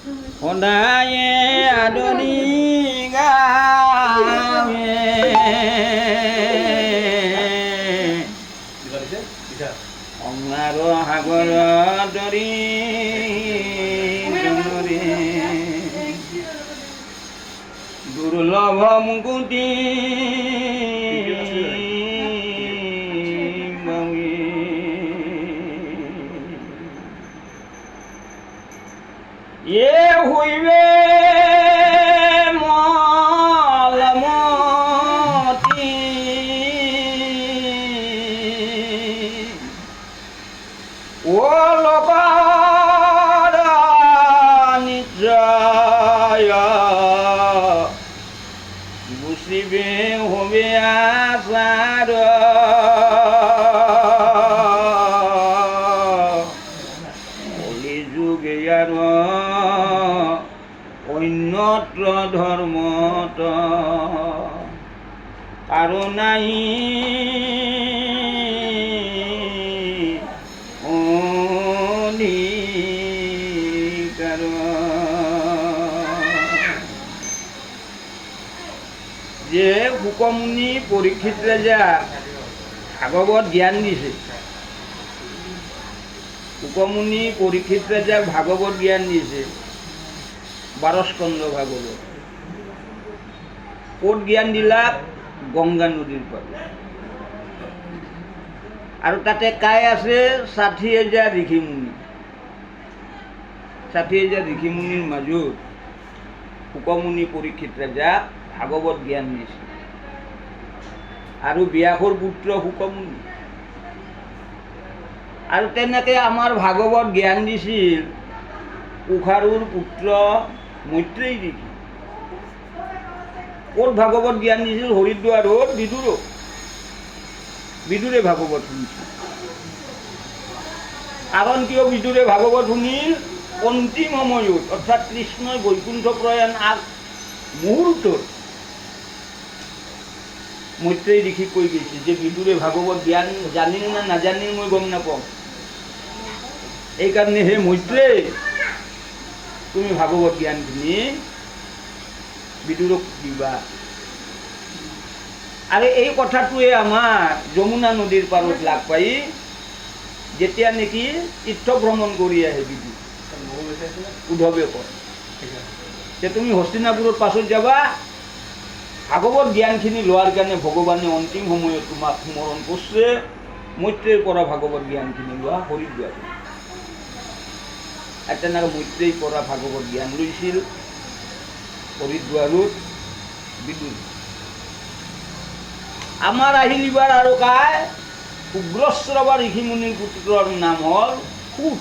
সদায়ে আদৰি গাৱে অংগাৰ সাগৰ দৰি দুৰ্লভ মুকুতি হইবে মলমতি ও লোকৰ নিশ্চয় বুঝিবে হবে আচার কলি যুগে আর অন্যত্র ধর্মত কারো নাই অধিকার। যে শুকমুনি পরীক্ষিত রাজা ভাগবত জ্ঞান দিছে, শুকমুনি পরীক্ষিত রাজা ভাগবত জ্ঞান দিছে 12 স্কন্ধ ভাগবত। ক'ত জ্ঞান দিলা? গংগা নদীৰ পাৰত। আৰু তাতে কাই আছে 60,000 ঋষিমুনি। 60,000 ঋষিমুনিৰ মাজত শুকমুনি পৰীক্ষিত ৰাজা ভাগৱত জ্ঞান দিছে। আৰু ব্যাসৰ পুত্ৰ শুকমুনি। আৰু তেনেকৈ আমাৰ ভাগৱত জ্ঞান দিছিল কুশাৰুৰ পুত্ৰ মৈত্ৰেয়ী ঋষি। ক'ত ভাগৱত জ্ঞান দিছিল? হৰিদ্বাৰত বিদুৰক। বিদুৰে ভাগৱত শুনিছিল। কাৰণ কিয় বিদুৰে ভাগৱত শুনিল? অন্তিম সময়ত অৰ্থাৎ কৃষ্ণই বৈকুণ্ঠ প্ৰয়াণ আগ মুহূৰ্তত মৈত্ৰেয়ী ঋষিক কৈ গৈছিল যে বিদুৰে ভাগৱত জ্ঞান জানিল না নাজানিল মই গম নাপাওঁ, এইকাৰণে হে মৈত্ৰেয়ী তুমি ভাগৱত জ্ঞানখিনি বিদুৰক দিবা। আৰু এই কথাটোৱে আমাৰ যমুনা নদীৰ পাৰত লাগ পাই যেতিয়া নেকি তীৰ্থ ভ্ৰমণ কৰি আহে বিদুৰ, উদ্ধৱে কয় যে তুমি হস্তিনাপুৰত পাছত যাবা, ভাগৱত জ্ঞানখিনি লোৱাৰ কাৰণে ভগৱানে অন্তিম সময়ত তোমাক স্মৰণ কৰিছে, মৈত্ৰেয়ীৰ পৰা ভাগৱত জ্ঞানখিনি লোৱা হৰিদ্বাৰ। তেনেকৈ মৈত্ৰেয়ীৰ পৰা ভাগৱত জ্ঞান লৈছিল হৰিদ্বাৰত বিদুৰ। আমাৰ আহিল এইবাৰ আৰু কাই? উগ্ৰশ্ৰৱা ঋষিমুনিৰ পুত্ৰৰ নাম হ'ল সুত।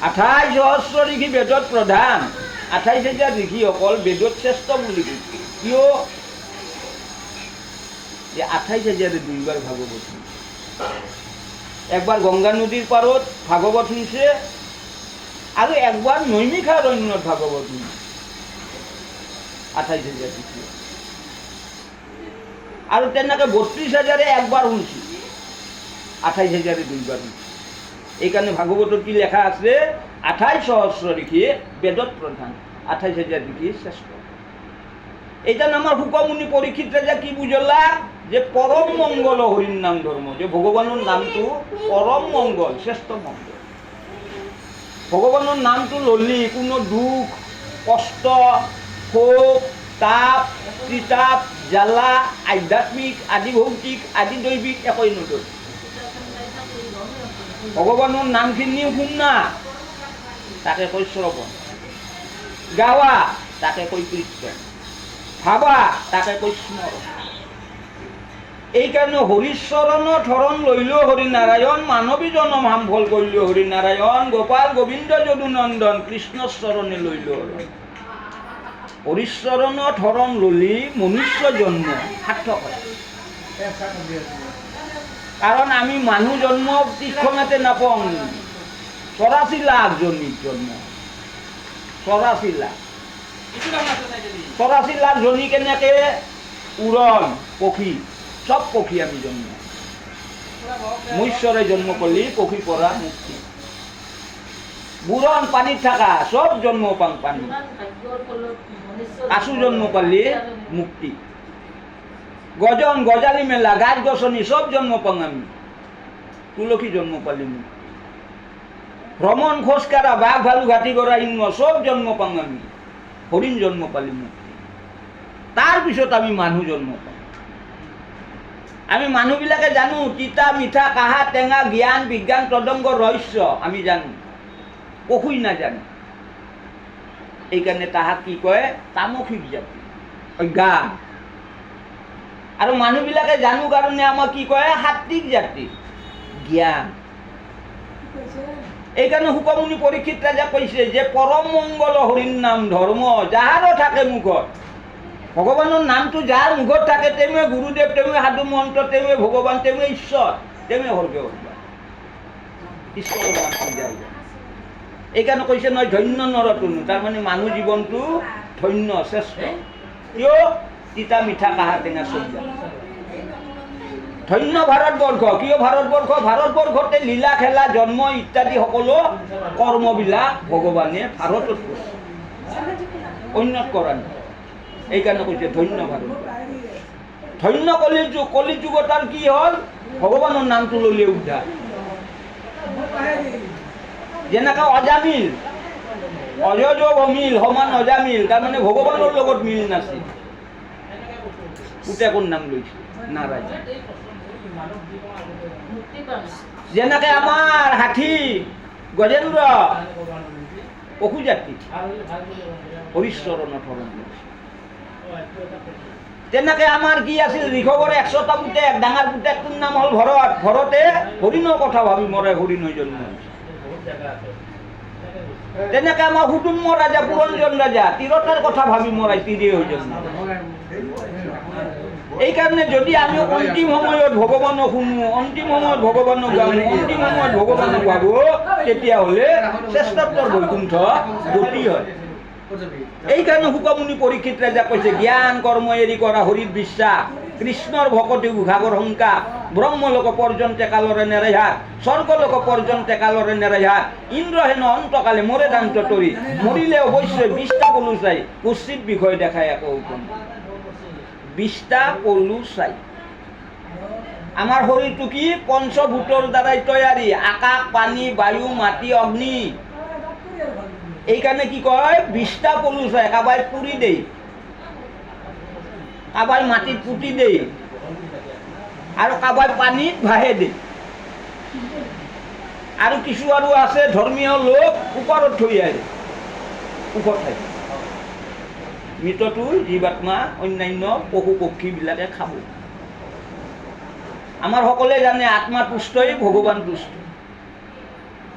28 সহস্ৰ ঋষি বেদত প্ৰধান। 28,000 ঋষিসকল বেদত শ্ৰেষ্ঠ বুলি কৈছে। কিয়? যে 28,000 দুইবাৰ ভাগৱত শুনিছে। একবাৰ গংগা নদীৰ পাৰত ভাগৱত শুনিছে আৰু একবাৰ নৈমিষাৰণ্যত ভাগৱত শুনিছে 28,000 ঋষি। আৰু তেনেকৈ 32,000 একবাৰ শুনিছে, 28,000 দুইবাৰ শুনিছে। এইকাৰণে ভাগৱতত কি লেখা আছে? 28 সহস্ৰ ঋষি বেদত প্ৰধান, 28,000 ঋষি শ্ৰেষ্ঠ। এইটা আমাৰ শুকমুনি পৰীক্ষিত ৰাজা কি বুজলা? যে পৰম মংগল হৰিৰ নাম ধৰ্ম, যে ভগৱানৰ নামটো পৰম মংগল, শ্ৰেষ্ঠ মংগল। ভগৱানৰ নামটো ললি কোনো দুখ, কষ্ট, শোক, তাপ, ত্ৰিতাপ, জ্বালা, আধ্যাত্মিক, আদি ভৌতিক, আদি দৈৱিক একোই নধৰে। ভগৱানৰ নামখিনি শুনা, তাকে কৈ শ্ৰৱণ, গাৱা, তাকে কৈ কীৰ্তন, ভাবা, তাকে কৈ স্মৰণ। এইকাৰণে হৰিচৰণৰ ধৰণ লৈলেও হৰিনাৰায়ণ, মানৱী জনম হাম ফল কৰিলেও হৰিনাৰায়ণ, গোপাল গোবিন্দ যদু নন্দন, কৃষ্ণৰ চৰণে লৈলেও হৰিচৰণৰ ধৰণ ললি মনুষ্য জন্ম সাৰ্থক হয়। কাৰণ আমি মানুহ জন্ম তীক্ষণতে নাপাওঁ, 84 লাখ জনীৰ জন্ম, 84 লাখ। 84 লাখ জনী কেনেকে উৰণ পক্ষী, সব পক্ষী আমি জন্ম। মৈশ্বৰে জন্ম কৰিলে পক্ষী পৰা মুক্তি। বুৰণ পানীত থাকা সব জন্ম পাং পানী কাছু জন্ম পালি মুক্তি গজন গজালি মেলা গাছ গছনি সব জন্ম পাং আমি তুলসী জন্ম পালি মুক্তি ভ্রমণ খোঁজ কারা বাঘ ভালু ঘাটি গড়া ইন্ন সব জন্ম পাং আমি হরিণ জন্ম পালি মুক্তি তার পিছত আমি মানুহ জন্ম পাওঁ আমি মানুহবিলাকে জানো তিতা মিঠা কাহা টেঙা জ্ঞান বিজ্ঞান তদংগ ৰহস্য আমি জানো পশুই নাজানো এইকাৰণে তাহাক কি কয় তামসিক জাতি অজ্ঞান আৰু মানুহবিলাকে জানো কাৰণে আমাক কি কয় সাত্বিক জাতি জ্ঞান এইকাৰণে শুকমুনি পৰীক্ষিত ৰাজা কৈছে যে পৰম মংগল হৰিৰ নাম ধৰ্ম যাহাৰো থাকে মুখত ভগৱানৰ নামটো যাৰ মুখত থাকে তেৱে গুৰুদেৱ তেৱে সাধু মন্ত্ৰ তেৱে ভগৱান তেৱে ঈশ্বৰ তেৱে সৰ্বে ভগৱান ঈশ্বৰৰ নাম যায় এইকাৰণে কৈছে নহয় ধন্য নৰতনু তাৰমানে মানুহ জীৱনটো ধন্য শ্ৰেষ্ঠ কিয় তিতা মিঠা কাহা টেঙা চব্জি ধন্য ভাৰতবৰ্ষ কিয় ভাৰতবৰ্ষ ভাৰতবৰ্ষতে লীলা খেলা জন্ম ইত্যাদি সকলো কৰ্মবিলাক ভগৱানে ভাৰতত কৰিছে অন্যত কৰা নাই এইকাৰণে কৈছে ধন্য ভাৰত ধন্য কলিযুগ কলিযুগত আৰু কি হ'ল ভগৱানৰ নামটো ল'লে উদ্ধাৰ যেনেকৈ অজামিল অজজ অমিল সমান অজামিল তাৰমানে ভগৱানৰ লগত মিল নাছিল পুতেকৰ নাম লৈছে নাৰায়ণ যেনেকৈ আমাৰ হাতী গজেন্দ্ৰ পশু জাতি হৰিশ্বৰণৰ ধৰণ লৈছে তেনেকৈ আমাৰ কি আছিল ঋষভৰ 100টা পুতেক ডাঙৰ পুতেকটোৰ নাম হ'ল ভৰত ভৰতে হৰিণৰ কথা ভাবি মৰে হৰিণ হৈ জন্ম হৈছে তেনেকৈ আমাৰ সুদুম্ম ৰাজা পুৰঞ্জন ৰাজা তিৰোতাৰ কথা ভাবি মৰাই তিৰে হৈ জন্ম এইকাৰণে যদি আমি অন্তিম সময়ত ভগৱানক শুনো অন্তিম সময়ত ভগৱানক জানো অন্তিম সময়ত ভগৱানক ভাবো তেতিয়াহ'লে শ্ৰেষ্ঠত্বৰ বৈকুণ্ঠ গতি হয় এইকাৰণে শুকমুনি পৰীক্ষিত ৰাজা কৈছে জ্ঞান কৰ্ম এৰি কৰা হৰিত বিশ্বাস কৃষ্ণৰ ভকতি উঘাগৰ শংকা ব্ৰহ্মলোক পৰ্যন্তে কালৰে নেৰেহাত স্বৰ্গলোক পৰ্যন্তে কালৰে নেৰেহাত ইন্দ্ৰ হেনো অন্তকালে মৰে দান্ত তৰি মৰিলে অৱশ্যে 20টা পলু চাই কুচিত বিষয় দেখাই আকৌ 20টা পলু চাই আমাৰ শৰীৰটো কি পঞ্চভূতৰ দ্বাৰাই তৈয়াৰী আকাশ পানী বায়ু মাটি অগ্নি এইকাৰণে কি কয় 20টা পলু চাই কাবাই পুৰি দেই কাবাই মাটিত পুতি দেই আৰু কাবাই পানীত ভাহে দেই আৰু কিছু আৰু আছে ধৰ্মীয় লোক ওপৰত থৈ আহে ওপৰত থাকে মৃতটো জীৱাত্মা অন্যান্য পশু পক্ষীবিলাকে খাব আমাৰ সকলোৱে জানে আত্মা তুষ্টই ভগৱান তুষ্ট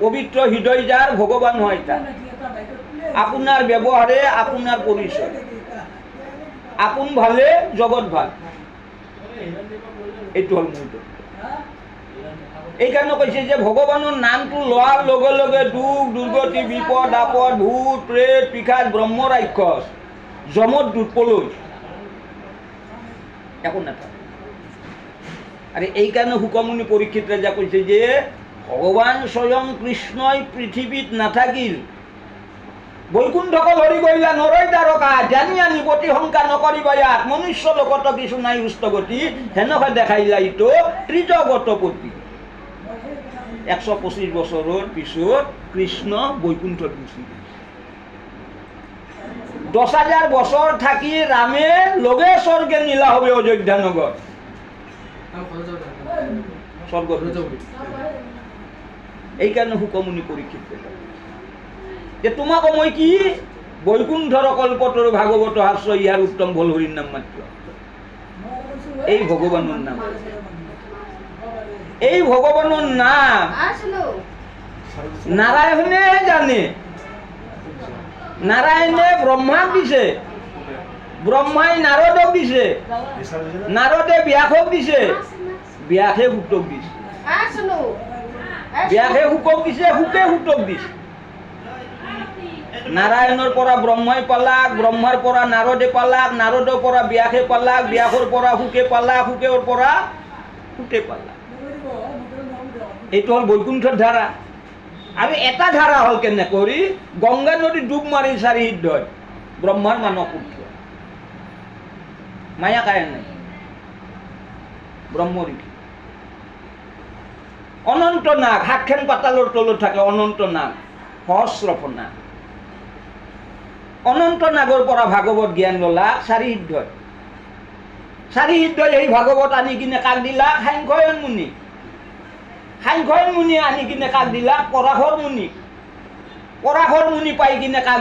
পবিত্ৰ হৃদয় যাৰ ভগৱান হয় তাৰ আপোনাৰ ব্যৱহাৰে আপোনাৰ পৰিচয় আপোন ভালে জগত ভাল এইটো হ'ল মূল এইকাৰণে কৈছে যে ভগৱানৰ নামটো লোৱাৰ লগে লগে দুখ দুৰ্গতি বিপদ আপদ ভূত প্ৰেত পিশাচ ব্ৰহ্ম ৰাক্ষস যমত দুৰ্পলৈ একো নাথাকে আৰু এইকাৰণে শুকমুনি পৰীক্ষিত ৰাজা কৈছে যে ভগৱান স্বয়ং কৃষ্ণই পৃথিৱীত নাথাকিল বৈকুণ্ঠকল হৰি গইলা নৰৈ দ্বাৰকা জানি আনি গতি শংকা নকৰিবা ইয়াত মনুষ্য লোকত কিছু নাই সুস্থ গতি সেনেকৈ দেখাইলা ইটো ত্ৰিজগত পতি 125 বছৰৰ পিছত কৃষ্ণ বৈকুণ্ঠত গুচি গ'ল 10,000 বছৰ থাকি ৰামে লগে স্বৰ্গে নীলা হবে অযোধ্যা নগৰ স্বৰ্গ এইকাৰণে শুকমুনি পৰীক্ষিত যে তোমাক মই কি বৈকুণ্ঠৰ কল্পতৰ ভাগৱত হাস্য ইয়াৰ উত্তম ভল হৰিৰ নাম মাত্ৰ এই ভগৱানৰ নাম এই ভগৱানৰ নাম নাৰায়ণে জানে নারায়ণে ব্রহ্মাক দিছে ব্রহ্মাই নারদক দিছে নারদে ব্যাসক দিছে ব্যাসে হুতক দিছে ব্যাসে হুকক দিছে হুকে হুতক দিছে নাৰায়ণৰ পৰা ব্ৰহ্মাই পালাক ব্ৰহ্মাৰ পৰা নাৰদে পালাক নাৰদৰ পৰা ব্যাসে পালাক ব্যাসৰ পৰা হুকে পালাক হুকেৰ পৰা হুকে পালাক এইটো হ'ল বৈকুণ্ঠৰ ধাৰা আমি এটা ধাৰা হ'ল কেনে কৰি গংগা নদী ডুব মাৰি চাৰি সিদ্ধ হয় ব্ৰহ্মাৰ মানৱ পুত্ৰ মায়া কায় নাই ব্ৰহ্ম ঋষি অনন্ত নাগ সাতখন পাতালৰ তলত থাকে অনন্ত নাগ সহস্ৰফ নাগ অনন্ত নাগৰ পৰা ভাগৱত জ্ঞান ল'লা চাৰি সিদ্ধই সেই ভাগৱত আনি কিনে কাক দিলা সাংখ্যয়ন মুনি আনি কিনে কাক দিলা পৰাশৰ মুনি পাই কিনে কাক